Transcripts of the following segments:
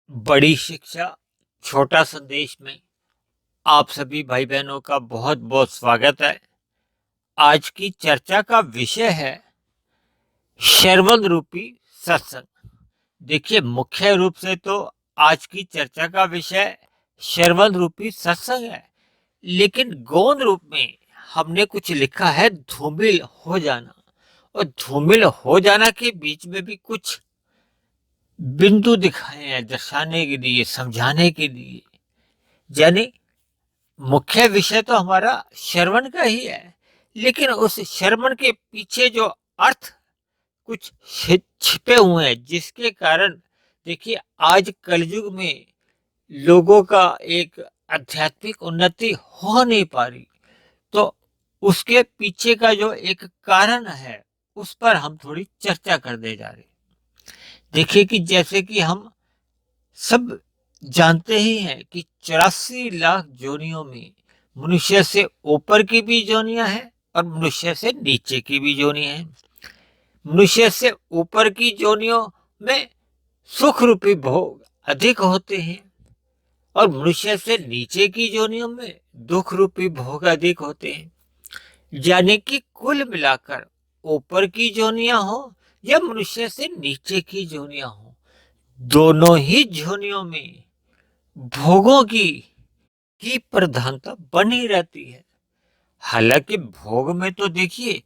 बड़ी शिक्षा छोटा संदेश में आप सभी भाई बहनों का बहुत बहुत स्वागत है। आज की चर्चा का विषय है शरवण रूपी सत्संग। देखिए, मुख्य रूप से तो आज की चर्चा का विषय शरवण रूपी सत्संग है, लेकिन गौण रूप में हमने कुछ लिखा है धूमिल हो जाना। और धूमिल हो जाना के बीच में भी कुछ बिंदु दिखाए हैं दर्शाने के लिए, समझाने के लिए। यानी मुख्य विषय तो हमारा श्रवण का ही है, लेकिन उस श्रवण के पीछे जो अर्थ कुछ छिपे हुए हैं, जिसके कारण देखिए आज कलयुग में लोगों का एक आध्यात्मिक उन्नति हो नहीं पा रही। तो उसके पीछे का जो एक कारण है, उस पर हम थोड़ी चर्चा करने जा रहे हैं। देखिए कि जैसे कि हम सब जानते ही हैं कि 84 लाख जोनियों में मनुष्य से ऊपर की भी जोनियां हैं और मनुष्य से नीचे की भी जोनियां हैं। मनुष्य से ऊपर की जोनियों में सुख रूपी भोग अधिक होते हैं और मनुष्य से नीचे की जोनियों में दुख रूपी भोग अधिक होते हैं। यानी कि कुल मिलाकर ऊपर की जोनियां हो या मनुष्य से नीचे की जोनियां हो, दोनों ही जोनियों में भोगों की प्रधानता बनी रहती है। हालांकि भोग में तो देखिए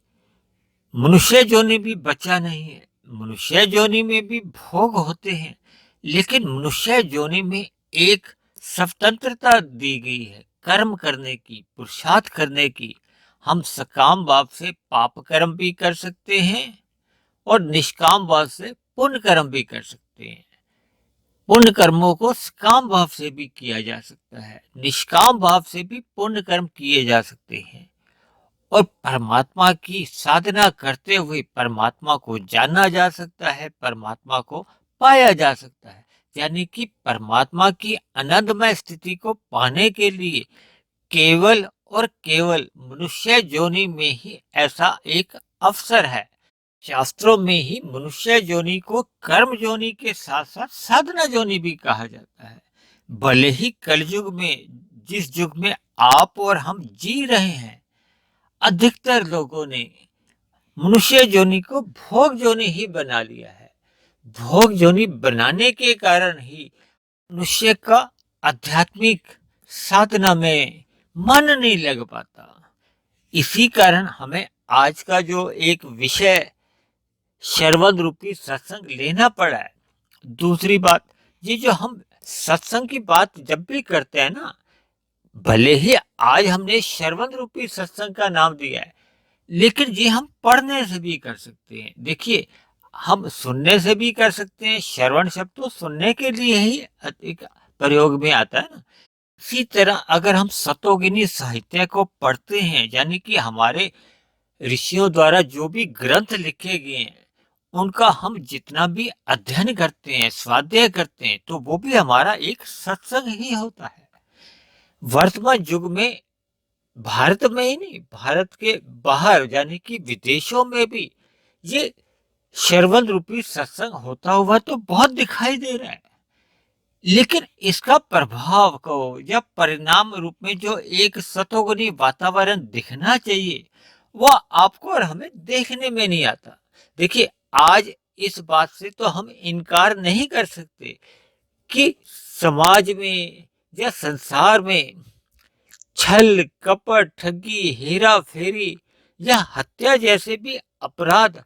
मनुष्य जोनि भी बचा नहीं है, मनुष्य जोनि में भी भोग होते हैं, लेकिन मनुष्य जोनि में एक स्वतंत्रता दी गई है कर्म करने की, पुरुषार्थ करने की। हम सकाम भाव से पाप कर्म भी कर सकते हैं और निष्काम भाव से पुण्य कर्म भी कर सकते हैं। पुण्य कर्मों को सकाम भाव से भी किया जा सकता है, निष्काम भाव से भी पुण्य कर्म किए जा सकते हैं। और परमात्मा की साधना करते हुए परमात्मा को जाना जा सकता है, परमात्मा को पाया जा सकता है। यानी कि परमात्मा की आनंदमय स्थिति को पाने के लिए केवल और केवल मनुष्य जोनि में ही ऐसा एक अवसर है। शास्त्रों में ही मनुष्य जोनि को कर्म जोनि के साथ साथ साधना जोनि भी कहा जाता है। भले ही कलयुग में, जिस युग में आप और हम जी रहे हैं, अधिकतर लोगों ने मनुष्य जोनि को भोग जोनि ही बना लिया है। भोग जोनि बनाने के कारण ही मनुष्य का आध्यात्मिक साधना में मन नहीं लग पाता। इसी कारण हमें आज का जो एक विषय शरवण रूपी सत्संग लेना पड़ा है। दूसरी बात, ये जो हम सत्संग की बात जब भी करते हैं ना, भले ही आज हमने शरवण रूपी सत्संग का नाम दिया है, लेकिन ये हम पढ़ने से भी कर सकते हैं। देखिए, हम सुनने से भी कर सकते हैं। श्रवण शब्द तो सुनने के लिए ही अधिक प्रयोग में आता है ना। इसी तरह अगर हम सतोगिनी साहित्य को पढ़ते हैं, यानी कि हमारे ऋषियों द्वारा जो भी ग्रंथ लिखे गए हैं, उनका हम जितना भी अध्ययन करते हैं, स्वाध्याय करते हैं, तो वो भी हमारा एक सत्संग ही होता है। वर्तमान युग में भारत में ही नहीं, भारत के बाहर यानी कि विदेशों में भी ये शरवण रूपी सत्संग होता हुआ तो बहुत दिखाई दे रहा है। लेकिन इसका प्रभाव को या परिणाम रूप में जो एक सतोगुनी वातावरण दिखना चाहिए, वह आपको और हमें देखने में नहीं आता। देखिए, आज इस बात से तो हम इनकार नहीं कर सकते कि समाज में या संसार में छल, कपट, ठगी, हेरा फेरी या हत्या जैसे भी अपराध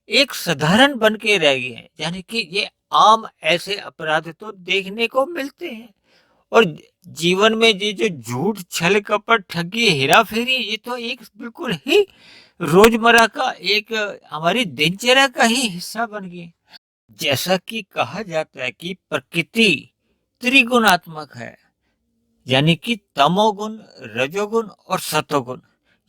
एक साधारण बन के रह गए हैं। यानी कि ये आम ऐसे अपराध तो देखने को मिलते हैं। और जीवन में ये जो झूठ, छल, कपट, ठगी, हेरा फेरी, ये तो एक बिल्कुल ही रोजमर्रा का एक हमारी दिनचर्या का ही हिस्सा बन गए। जैसा कि कहा जाता है कि प्रकृति त्रिगुणात्मक है, यानी कि तमोगुण, रजोगुण और सतोगुण,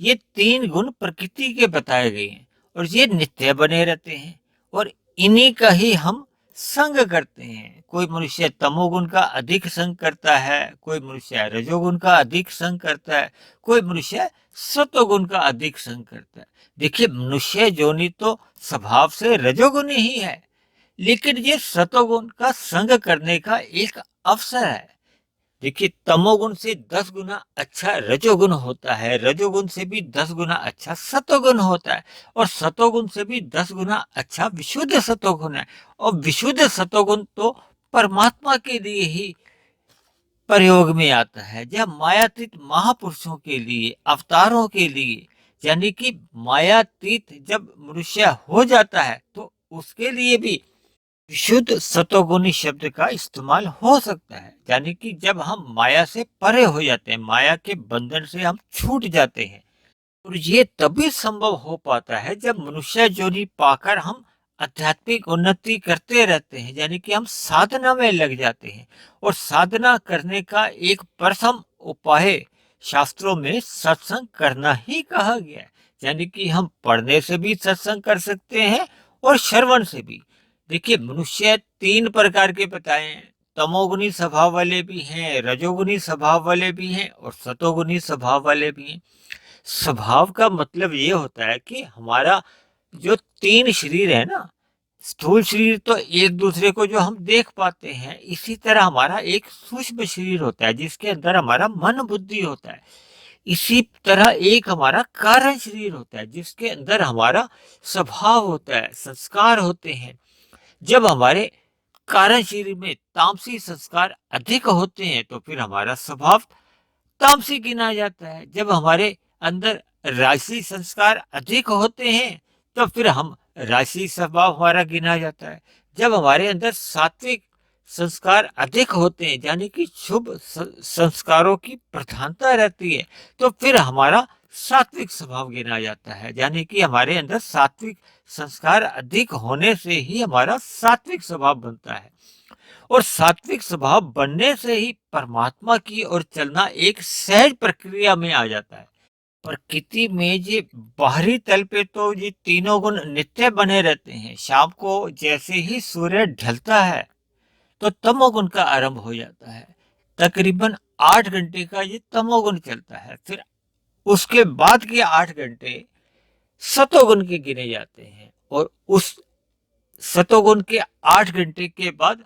ये 3 गुण प्रकृति के बताए गए हैं और ये नित्य बने रहते हैं और इन्हीं का ही हम संग करते हैं। कोई मनुष्य तमोगुण का अधिक संग करता है, कोई मनुष्य रजोगुण का अधिक संग करता है, कोई मनुष्य सतोगुण का अधिक संग करता है। देखिए, मनुष्य जोनि तो स्वभाव से रजोगुणी ही है, लेकिन ये सतोगुण का संग करने का एक अवसर है। देखिए, तमोगुण से 10 गुना अच्छा रजोगुण होता है, रजोगुण से भी 10 गुना अच्छा सतोगुण होता है, और सतोगुण से भी 10 गुना अच्छा विशुद्ध सतोगुण है। और विशुद्ध सतोगुण तो परमात्मा के लिए ही प्रयोग में आता है, जब मायातीत महापुरुषों के लिए, अवतारों के लिए, यानी कि मायातीत जब मनुष्य हो जाता है तो उसके लिए भी विशुद्ध सतोगुणी शब्द का इस्तेमाल हो सकता है। यानी कि जब हम माया से परे हो जाते हैं, माया के बंधन से हम छूट जाते हैं, और ये तभी संभव हो पाता है जब मनुष्य जोनी पाकर हम आध्यात्मिक उन्नति करते रहते हैं, यानी कि हम साधना में लग जाते हैं। और साधना करने का एक प्रथम उपाय शास्त्रों में सत्संग करना ही कहा गया है। यानी कि हम पढ़ने से भी सत्संग कर सकते हैं और श्रवण से भी। देखिए, मनुष्य 3 प्रकार के बताए हैं। तमोगुणी स्वभाव वाले भी हैं, रजोगुणी स्वभाव वाले भी हैं, और सतोगुणी स्वभाव वाले भी हैं। स्वभाव का मतलब ये होता है कि हमारा जो 3 शरीर है ना, स्थूल शरीर तो एक दूसरे को जो हम देख पाते हैं, इसी तरह हमारा एक सूक्ष्म शरीर होता है जिसके अंदर हमारा मन बुद्धि होता है। इसी तरह एक हमारा कारण शरीर होता है जिसके अंदर हमारा स्वभाव होता है, संस्कार होते हैं। जब हमारे कारण शरीर में तामसी संस्कार अधिक होते हैं तो फिर हमारा स्वभाव तामसी गिना जाता है। जब हमारे अंदर राशि संस्कार अधिक होते हैं तो फिर हम राशि स्वभाव हमारा गिना जाता है। जब हमारे अंदर सात्विक संस्कार अधिक होते हैं, यानी कि शुभ संस्कारों की प्रधानता रहती है, तो फिर हमारा सात्विक स्वभाव गिना जाता है। यानी कि हमारे अंदर सात्विक संस्कार अधिक होने से ही हमारा सात्विक स्वभाव बनता है, और सात्विक स्वभाव बनने से ही परमात्मा की ओर चलना एक सहज प्रक्रिया में आ जाता है। प्रकृति में ये बाहरी तल पे तो ये तीनों गुण नित्य बने रहते हैं। शाम को जैसे ही सूर्य ढलता है तो तमोगुण का आरंभ हो जाता है। तकरीबन 8 घंटे का ये तमोगुण चलता है। फिर उसके बाद के 8 घंटे सतोगुण के गिने जाते हैं, और उस सतोगुण के 8 घंटे के बाद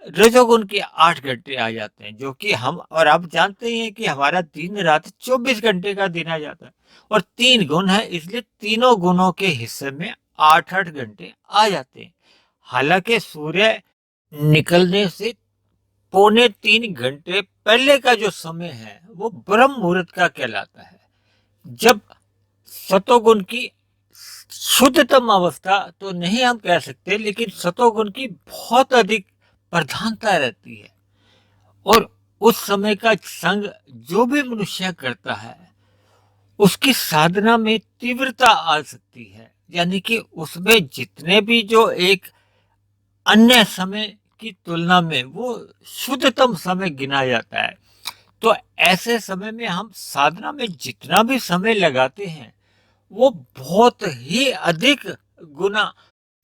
रजोगुण के 8 घंटे आ जाते हैं, जो कि हम और आप जानते ही हैं कि हमारा दिन रात 24 घंटे का दिन आ जाता है, और 3 गुण है, इसलिए तीनों गुणों के हिस्से में 8-8 घंटे आ जाते हैं। हालांकि सूर्य निकलने से पौने 3 घंटे पहले का जो समय है वो ब्रह्म मुहूर्त का कहलाता है, जब सतोगुण की शुद्धतम अवस्था तो नहीं हम कह सकते, लेकिन सतोगुण की बहुत अधिक प्रधानता रहती है। और उस समय का संग जो भी मनुष्य करता है उसकी साधना में तीव्रता आ सकती है, यानी कि उसमें जितने भी जो एक अन्य समय की तुलना में वो शुद्धतम समय गिना जाता है। तो ऐसे समय में हम साधना में जितना भी समय लगाते हैं वो बहुत ही अधिक गुना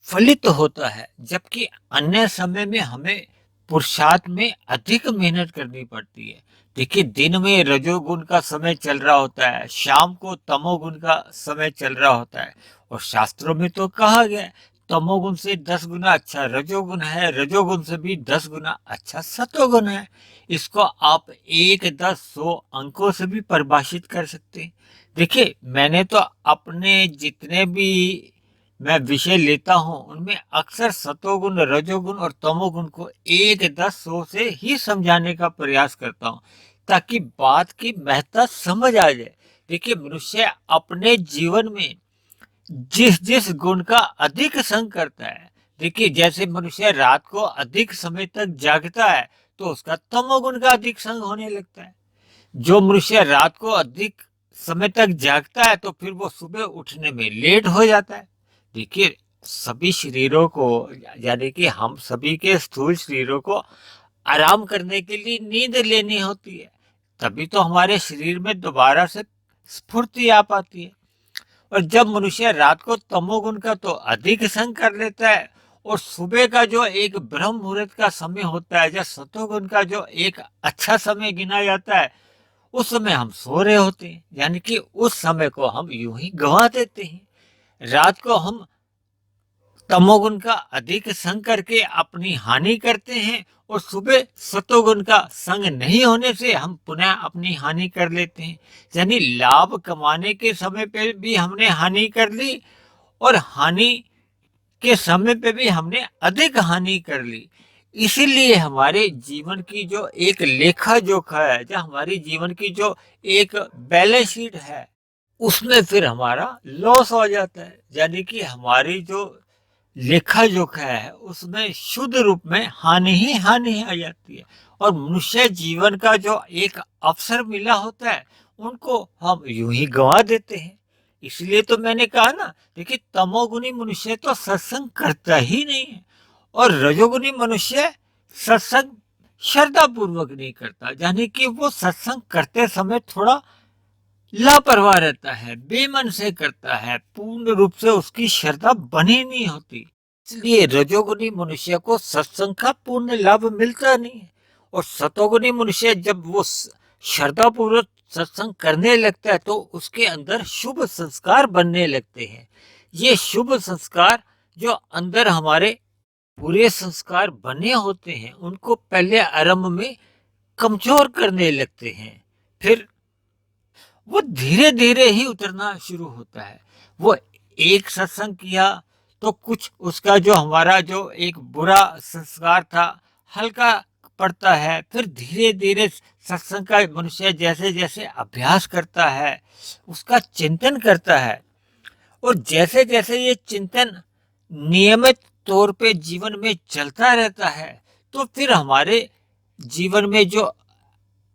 फलित होता है, जबकि अन्य समय में हमें पुरुषार्थ में अधिक मेहनत करनी पड़ती है। देखिए, दिन में रजोगुण का समय चल रहा होता है, शाम को तमोगुण का समय चल रहा होता है, और शास्त्रों में तो कहा गया है तमोगुण से 10 गुना अच्छा रजोगुण है, रजोगुण से भी 10 गुना अच्छा सतोगुण है। इसको आप 1, 10, 100 अंकों से भी परिभाषित कर सकते हैं। देखिए, मैंने तो अपने जितने भी मैं विषय लेता हूं उनमें अक्सर सतोगुण, रजोगुण और तमोगुण को 1, 10, 100 से ही समझाने का प्रयास करता हूं, ताकि बात की महत्ता समझ आ जाए। देखिए, मनुष्य अपने जीवन में जिस जिस गुण का अधिक संग करता है, देखिए जैसे मनुष्य रात को अधिक समय तक जागता है तो उसका तमोगुण का अधिक संग होने लगता है। जो मनुष्य रात को अधिक समय तक जागता है तो फिर वो सुबह उठने में लेट हो जाता है। देखिए, सभी शरीरों को, यानी कि हम सभी के स्थूल शरीरों को आराम करने के लिए नींद लेनी होती है, तभी तो हमारे शरीर में दोबारा से स्फूर्ति आ पाती है। और जब मनुष्य रात को तमोगुण का तो अधिक संग कर लेता है, और सुबह का जो एक ब्रह्म मुहूर्त का समय होता है, या सतोगुण का जो एक अच्छा समय गिना जाता है, उस समय हम सो रहे होते हैं, यानी कि उस समय को हम यूं ही गंवा देते हैं। रात को हम तमोगुण का अधिक संग करके अपनी हानि करते हैं और सुबह सतोगुण का संग नहीं होने से हम पुनः अपनी हानि कर लेते हैं। यानी लाभ कमाने के समय पे भी हमने हानि कर ली और हानि के समय पे भी हमने अधिक हानि कर ली। इसीलिए हमारे जीवन की जो एक लेखा जोखा है, जो हमारी जीवन की जो एक बैलेंस शीट है, उसमें फिर हमारा लॉस हो जाता है। यानी कि हमारी जो लेखा जोखा है उसमें शुद्ध रूप में हानि ही हानि आ जाती है और मनुष्य जीवन का जो एक अवसर मिला होता है उनको हम यूं ही गंवा देते हैं। इसलिए तो मैंने कहा ना, देखिए तमोगुनी मनुष्य तो सत्संग करता ही नहीं है और रजोगुनी मनुष्य सत्संग श्रद्धा पूर्वक नहीं करता। यानी कि वो सत्संग करते समय थोड़ा लापरवाह रहता है, बेमन से करता है, पूर्ण रूप से उसकी श्रद्धा बनी नहीं होती। इसलिए रजोगुनी मनुष्य को सत्संग का पूर्ण लाभ मिलता नहीं है और सतोगुनी मनुष्य जब वो श्रद्धा पूर्वक सत्संग करने लगता है तो उसके अंदर शुभ संस्कार बनने लगते हैं। ये शुभ संस्कार जो अंदर हमारे बुरे संस्कार बने होते हैं उनको पहले आरंभ में कमजोर करने लगते हैं, फिर वो धीरे धीरे ही उतरना शुरू होता है। वो एक सत्संग किया तो कुछ उसका जो हमारा जो एक बुरा संस्कार था हल्का पड़ता है, फिर धीरे धीरे सत्संग का मनुष्य जैसे जैसे अभ्यास करता है, उसका चिंतन करता है और जैसे जैसे ये चिंतन नियमित तौर पे जीवन में चलता रहता है तो फिर हमारे जीवन में जो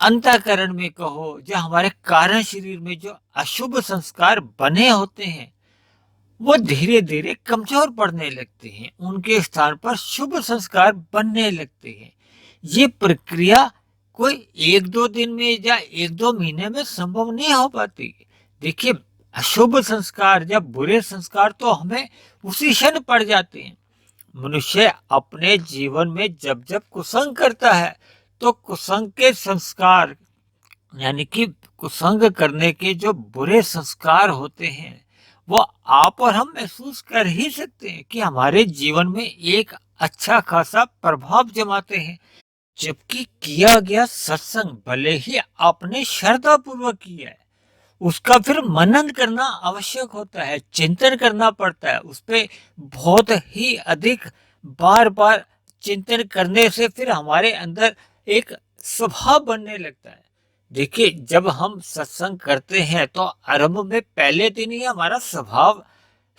अंतःकरण में कहो, जो हमारे कारण शरीर में जो अशुभ संस्कार बने होते हैं वो धीरे धीरे कमजोर पड़ने लगते हैं, उनके स्थान पर शुभ संस्कार बनने लगते हैं। ये प्रक्रिया कोई एक दो दिन में या एक दो महीने में संभव नहीं हो पाती। देखिए अशुभ संस्कार या बुरे संस्कार तो हमें उसी क्षण पड़ जाते हैं। मनुष्य अपने जीवन में जब जब कुसंग करता है तो कुसंग के संस्कार यानी कि कुसंग करने के जो बुरे संस्कार होते हैं वो आप और हम महसूस कर ही सकते हैं कि हमारे जीवन में एक अच्छा खासा प्रभाव जमाते हैं। जबकि किया गया सत्संग भले ही आपने श्रद्धा पूर्वक किया है, उसका फिर मनन करना आवश्यक होता है, चिंतन करना पड़ता है उस पर बहुत ही अधिक बार बार चिंतन करने से फिर हमारे अंदर एक स्वभाव बनने लगता है। देखिए जब हम सत्संग करते हैं तो आरंभ में पहले दिन ही हमारा स्वभाव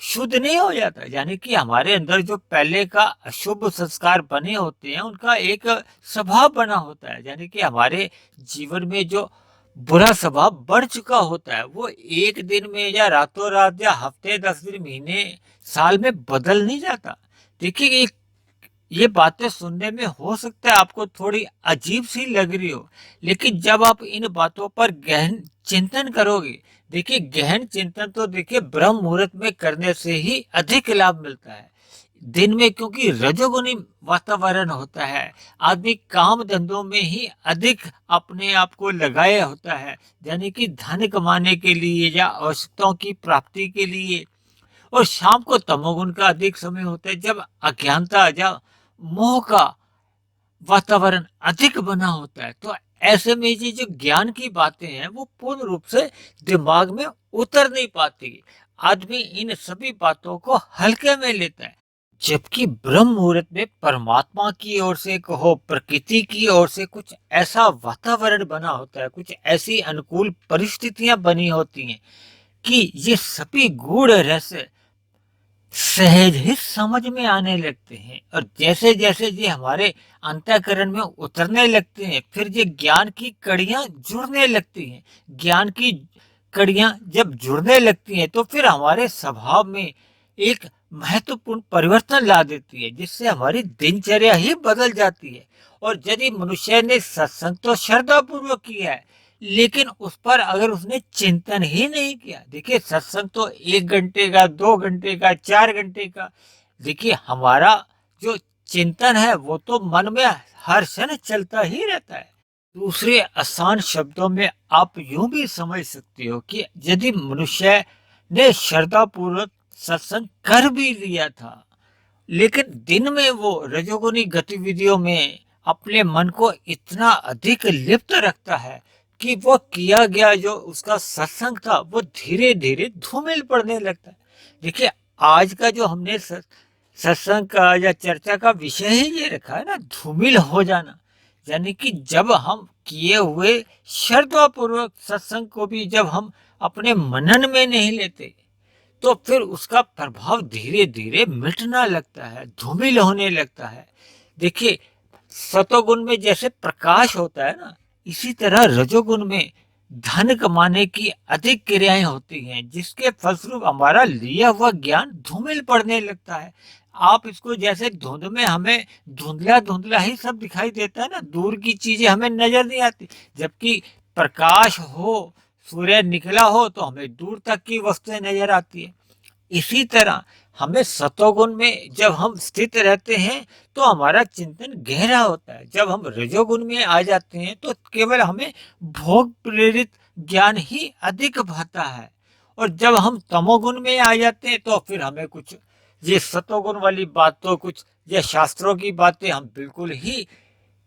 शुद्ध नहीं हो जाता, यानी कि हमारे अंदर जो पहले का अशुभ संस्कार बने होते हैं उनका एक स्वभाव बना होता है, यानी कि हमारे जीवन में जो बुरा स्वभाव बढ़ चुका होता है वो एक दिन में या रातों रात या हफ्ते 10 दिन महीने साल में बदल नहीं जाता। देखिए ये बातें सुनने में हो सकता है आपको थोड़ी अजीब सी लग रही हो, लेकिन जब आप इन बातों पर गहन चिंतन करोगे, देखिए गहन चिंतन तो देखिए ब्रह्म मुहूर्त में करने से ही अधिक लाभ मिलता है। दिन में क्योंकि रजोगुनी वातावरण होता है, आदमी काम धंधों में ही अधिक अपने आप को लगाया होता है, यानी कि धन कमाने के लिए या आवश्यकताओं की प्राप्ति के लिए। और शाम को तमोगुण का अधिक समय होता है जब अज्ञानता या मोह का वातावरण अधिक बना होता है, तो ऐसे में ये जो ज्ञान की बातें हैं वो पूर्ण रूप से दिमाग में उतर नहीं पाती। आदमी इन सभी बातों को हल्के में लेता है, जबकि ब्रह्म मुहूर्त में परमात्मा की ओर से कहो, प्रकृति की ओर से कुछ ऐसा वातावरण बना होता है, कुछ ऐसी अनुकूल परिस्थितियां बनी होती हैं कि ये सभी गूढ़ रहस्य सहज ही समझ में आने लगते हैं और जैसे जैसे ये हमारे अंतःकरण में उतरने लगते हैं फिर ये ज्ञान की कड़ियां जुड़ने लगती हैं। ज्ञान की कड़ियां जब जुड़ने लगती हैं तो फिर हमारे स्वभाव में एक महत्वपूर्ण परिवर्तन ला देती है, जिससे हमारी दिनचर्या ही बदल जाती है। और यदि मनुष्य ने सत्संग तो श्रद्धा पूर्वक किया है लेकिन उस पर अगर उसने चिंतन ही नहीं किया, देखिए सत्संग तो 1 घंटे का, 2 घंटे का, 4 घंटे का, देखिए हमारा जो चिंतन है वो तो मन में हर क्षण चलता ही रहता है। दूसरे आसान शब्दों में आप यूं भी समझ सकते हो कि यदि मनुष्य ने श्रद्धा पूर्वक सत्संग कर भी लिया था लेकिन दिन में वो रजोगुनी गतिविधियों में अपने मन को इतना अधिक लिप्त रखता है कि वो किया गया जो उसका सत्संग था वो धीरे धीरे धूमिल पड़ने लगता है। देखिए, आज का जो हमने सत्संग का या चर्चा का विषय ही ये रखा है ना, धूमिल हो जाना। यानी कि जब हम किए हुए श्रद्धापूर्वक सत्संग को भी जब हम अपने मनन में नहीं लेते तो फिर उसका प्रभाव धीरे धीरे मिटना लगता है, धूमिल होने लगता है। देखिए, सतोगुण में जैसे प्रकाश होता है ना, इसी तरह रजोगुण में धन कमाने की अधिक क्रियाएं होती हैं, जिसके फलस्वरूप हमारा लिया हुआ ज्ञान धूमिल पड़ने लगता है। आप इसको जैसे धुंध में हमें धुंधला धुंधला ही सब दिखाई देता है ना, दूर की चीजें हमें नजर नहीं आती, जबकि प्रकाश हो, सूर्य निकला हो तो हमें दूर तक की वस्तुएं नजर आती है। इसी तरह हमें सतोगुण में जब हम स्थित रहते हैं तो हमारा चिंतन गहरा होता है। जब हम रजोगुण में आ जाते हैं तो केवल हमें भोग प्रेरित ज्ञान ही अधिक भाता है, और जब हम तमोगुण में आ जाते हैं तो फिर हमें कुछ ये सतोगुण वाली बातों, कुछ ये शास्त्रों की बातें हम बिल्कुल ही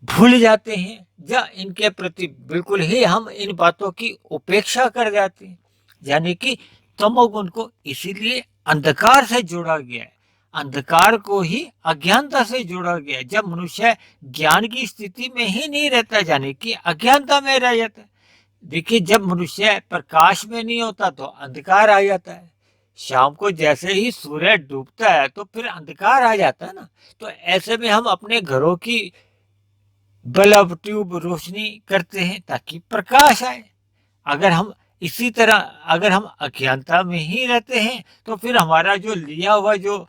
भूल जाते हैं, या इनके प्रति बिल्कुल ही हम इन बातों की उपेक्षा कर जाते हैं। यानी कि तमोगुण को इसीलिए अंधकार से जोड़ा गया है, अंधकार को ही अज्ञानता से जोड़ा गया है। जब मनुष्य ज्ञान की स्थिति में ही नहीं रहता, यानी कि अज्ञानता में रह जाता है। देखिए, जब मनुष्य प्रकाश में नहीं होता तो अंधकार आ जाता है। शाम को जैसे ही सूर्य डूबता है तो फिर अंधकार आ जाता है ना। तो ऐसे में हम अपने घरों की बल्ब ट्यूब रोशनी करते हैं ताकि प्रकाश आए। अगर हम इसी तरह अगर हम अज्ञानता में ही रहते हैं तो फिर हमारा जो लिया हुआ जो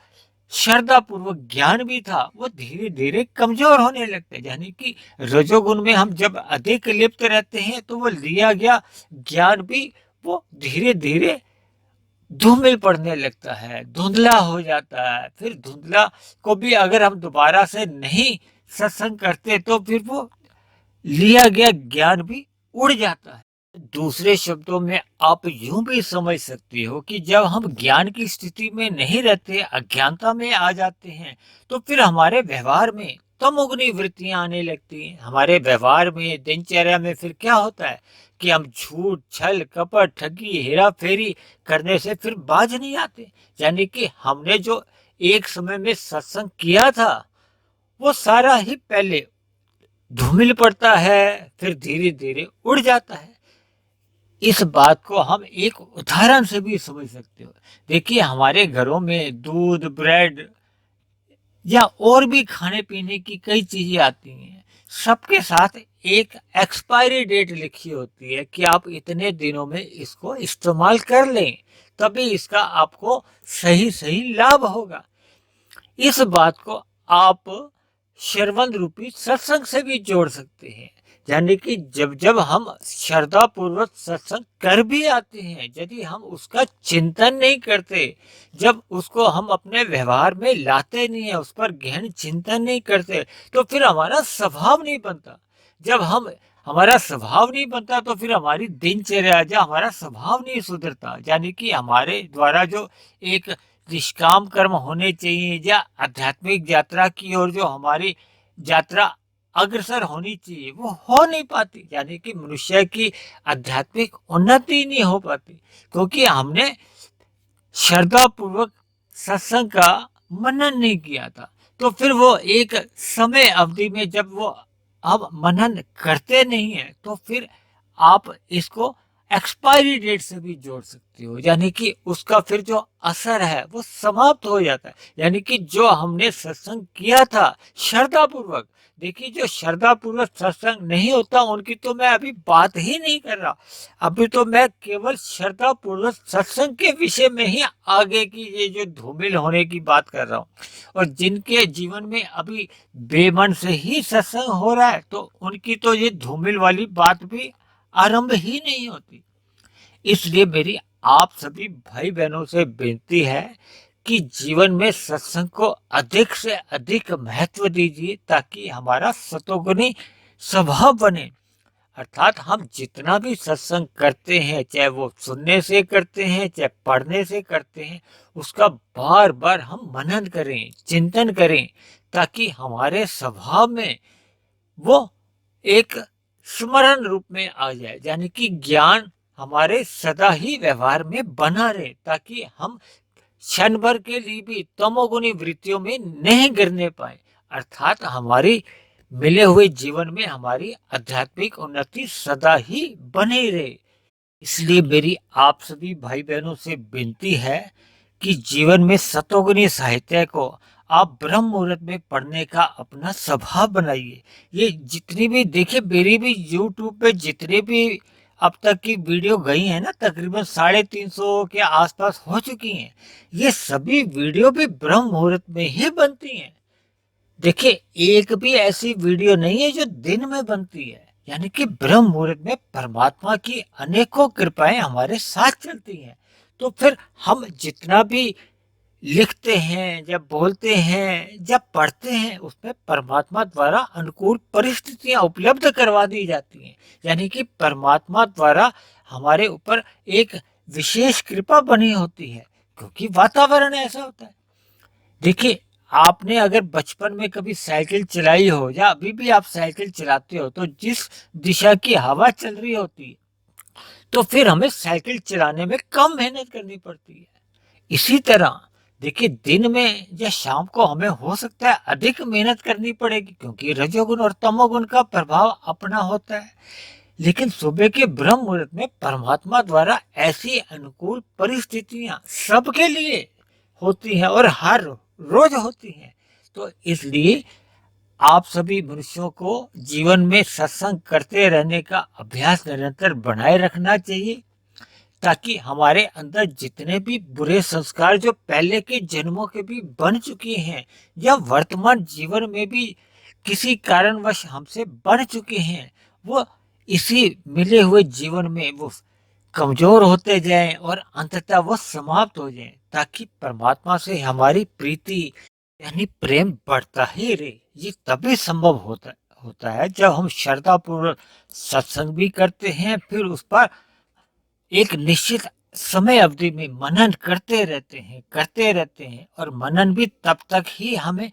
श्रद्धा पूर्वक ज्ञान भी था वो धीरे धीरे कमजोर होने लगता है। यानी कि रजोगुण में हम जब अधिक लिप्त रहते हैं तो वो लिया गया ज्ञान भी वो धीरे धीरे धूमिल पड़ने लगता है, धुंधला हो जाता है। फिर धुंधला को भी अगर हम दोबारा से नहीं सत्संग करते तो फिर वो लिया गया ज्ञान भी उड़ जाता है। दूसरे शब्दों में आप यूं भी समझ सकते हो कि जब हम ज्ञान की स्थिति में नहीं रहते, अज्ञानता में आ जाते हैं, तो फिर हमारे व्यवहार में तमोगुनी वृत्तियां आने लगती हैं। हमारे व्यवहार में, दिनचर्या में फिर क्या होता है कि हम झूठ, छल, कपट, ठगी, हेरा फेरी करने से फिर बाज नहीं आते। यानी कि हमने जो एक समय में सत्संग किया था वो सारा ही पहले धूमिल पड़ता है, फिर धीरे धीरे उड़ जाता है। इस बात को हम एक उदाहरण से भी समझ सकते हो। देखिए, हमारे घरों में दूध, ब्रेड या और भी खाने पीने की कई चीजें आती हैं। सबके साथ एक एक्सपायरी डेट लिखी होती है कि आप इतने दिनों में इसको इस्तेमाल कर लें, तभी इसका आपको सही सही लाभ होगा। इस बात को आप श्रवण रूपी सत्संग से भी जोड़ सकते हैं। यानी कि जब जब हम श्रद्धा पूर्वक सत्संग कर भी आते हैं, यदि हम उसका चिंतन नहीं करते, जब उसको हम अपने व्यवहार में लाते नहीं है, उस पर गहन चिंतन नहीं करते, तो फिर हमारा स्वभाव नहीं बनता। जब हम हमारा स्वभाव नहीं बनता तो फिर हमारी दिनचर्या या हमारा स्वभाव नहीं सुधरता। यानी कि हमारे द्वारा जो एक निष्काम कर्म होने चाहिए या आध्यात्मिक यात्रा की ओर जो हमारी यात्रा अग्रसर होनी चाहिए वो हो नहीं पाती। यानी कि मनुष्य की आध्यात्मिक उन्नति नहीं हो पाती, क्योंकि हमने श्रद्धा पूर्वक सत्संग का मनन नहीं किया था। तो फिर वो एक समय अवधि में जब वो अब मनन करते नहीं है तो फिर आप इसको एक्सपायरी डेट से भी जोड़ सकते हो। यानी कि उसका फिर जो असर है वो समाप्त हो जाता है। यानी कि जो हमने सत्संग किया था श्रद्धा पूर्वक, देखिए जो श्रद्धा पूर्वक सत्संग नहीं होता उनकी तो मैं अभी बात ही नहीं कर रहा। अभी तो मैं केवल श्रद्धा पूर्वक सत्संग के विषय में ही आगे की ये जो धूमिल होने की बात कर रहा हूँ। और जिनके जीवन में अभी बेमन से ही सत्संग हो रहा है तो उनकी तो ये धूमिल वाली बात भी आरंभ ही नहीं होती। इसलिए मेरी आप सभी भाई बहनों से बेनती है कि जीवन में सत्संग को अधिक से अधिक महत्व दीजिए ताकि हमारा सतोगुनी स्वभाव बने। अर्थात हम जितना भी सत्संग करते हैं, चाहे वो सुनने से करते हैं, चाहे पढ़ने से करते हैं, उसका बार बार हम मनन करें, चिंतन करें, ताकि हमारे स्वभाव में वो एक स्मरण रूप में आ जाए, यानी कि ज्ञान हमारे सदा ही व्यवहार में बना रहे, ताकि हम क्षण भर के लिए भी तमोगुनी वृत्तियों में नहीं गिरने पाए। अर्थात हमारी मिले हुए जीवन में हमारी आध्यात्मिक उन्नति सदा ही बनी रहे। इसलिए मेरी आप सभी भाई बहनों से विनती है कि जीवन में सतोगुनी साहित्य को आप ब्रह्म मुहूर्त में पढ़ने का अपना स्वभाव बनाइए। ये जितनी भी देखिए, मेरी भी यूट्यूब पे जितने भी अब तक की वीडियो गई है ना, तकरीबन 350 के आसपास हो चुकी हैं। ये सभी वीडियो भी ब्रह्म मुहूर्त में ही बनती हैं। देखिए, एक भी ऐसी वीडियो नहीं है जो दिन में बनती है, यानी कि ब्रह्म मुहूर्त में परमात्मा की अनेकों कृपाएं हमारे साथ चलती हैं। तो फिर हम जितना भी लिखते हैं, जब बोलते हैं, जब पढ़ते हैं, उसमें परमात्मा द्वारा अनुकूल परिस्थितियां उपलब्ध करवा दी जाती हैं, यानी कि परमात्मा द्वारा हमारे ऊपर एक विशेष कृपा बनी होती है, क्योंकि वातावरण ऐसा होता है। देखिए, आपने अगर बचपन में कभी साइकिल चलाई हो या अभी भी आप साइकिल चलाते हो, तो जिस दिशा की हवा चल रही होती है, तो फिर हमें साइकिल चलाने में कम मेहनत करनी पड़ती है। इसी तरह देखिए, दिन में या शाम को हमें हो सकता है अधिक मेहनत करनी पड़ेगी, क्योंकि रजोगुण और तमोगुण का प्रभाव अपना होता है। लेकिन सुबह के ब्रह्म मुहूर्त में परमात्मा द्वारा ऐसी अनुकूल परिस्थितियां सबके लिए होती हैं और हर रोज होती हैं। तो इसलिए आप सभी मनुष्यों को जीवन में सत्संग करते रहने का अभ्यास निरंतर बनाए रखना चाहिए, ताकि हमारे अंदर जितने भी बुरे संस्कार जो पहले के जन्मों के भी बन चुके हैं या वर्तमान जीवन में भी किसी कारणवश हमसे बढ़ चुके हैं, वो इसी मिले हुए जीवन में वो कमजोर होते जाएं और अंततः वो समाप्त हो जाएं, ताकि परमात्मा से हमारी प्रीति यानी प्रेम बढ़ता ही रहे। ये तभी संभव होता है जब हम श्रद्धापूर्वक सत्संग भी करते हैं, फिर उस पर एक निश्चित समय अवधि में मनन करते रहते हैं, और मनन भी तब तक ही हमें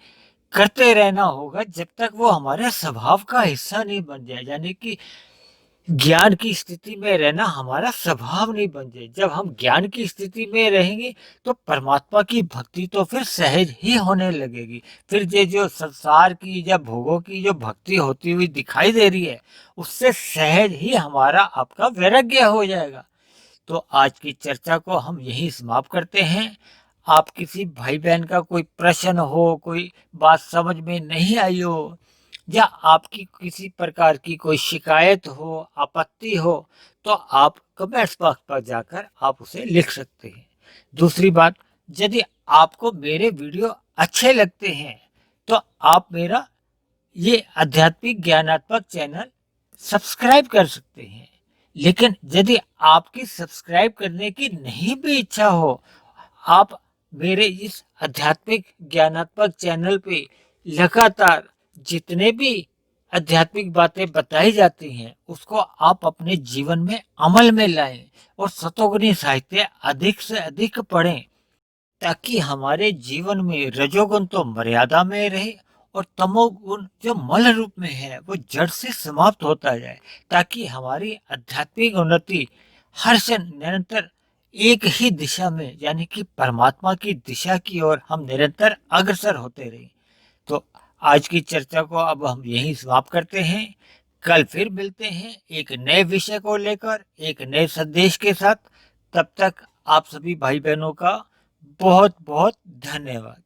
करते रहना होगा जब तक वो हमारे स्वभाव का हिस्सा नहीं बन जाए, यानी कि ज्ञान की स्थिति में रहना हमारा स्वभाव नहीं बन जाए। जब हम ज्ञान की स्थिति में रहेंगे तो परमात्मा की भक्ति तो फिर सहज ही होने लगेगी। फिर ये जो संसार की या भोगों की जो भक्ति होती हुई दिखाई दे रही है, उससे सहज ही हमारा आपका वैराग्य हो जाएगा। तो आज की चर्चा को हम यहीं समाप्त करते हैं। आप किसी भाई बहन का कोई प्रश्न हो, कोई बात समझ में नहीं आई हो, या आपकी किसी प्रकार की कोई शिकायत हो, आपत्ति हो, तो आप कमेंट्स बॉक्स पर जाकर आप उसे लिख सकते हैं। दूसरी बात, यदि आपको मेरे वीडियो अच्छे लगते हैं तो आप मेरा ये आध्यात्मिक ज्ञानात्मक चैनल सब्सक्राइब कर सकते हैं। लेकिन यदि आपकी सब्सक्राइब करने की नहीं भी इच्छा हो, आप मेरे इस आध्यात्मिक ज्ञानात्मक चैनल पे लगातार जितने भी आध्यात्मिक बातें बताई जाती हैं, उसको आप अपने जीवन में अमल में लाएं और सतोगुनी साहित्य अधिक से अधिक पढ़ें, ताकि हमारे जीवन में रजोगुण तो मर्यादा में रहे और तमोगुण जो मल रूप में है वो जड़ से समाप्त होता जाए, ताकि हमारी आध्यात्मिक उन्नति हर क्षण निरंतर एक ही दिशा में, यानी कि परमात्मा की दिशा की ओर हम निरंतर अग्रसर होते रहे। तो आज की चर्चा को अब हम यहीं समाप्त करते हैं। कल फिर मिलते हैं एक नए विषय को लेकर, एक नए संदेश के साथ। तब तक आप सभी भाई बहनों का बहुत बहुत धन्यवाद।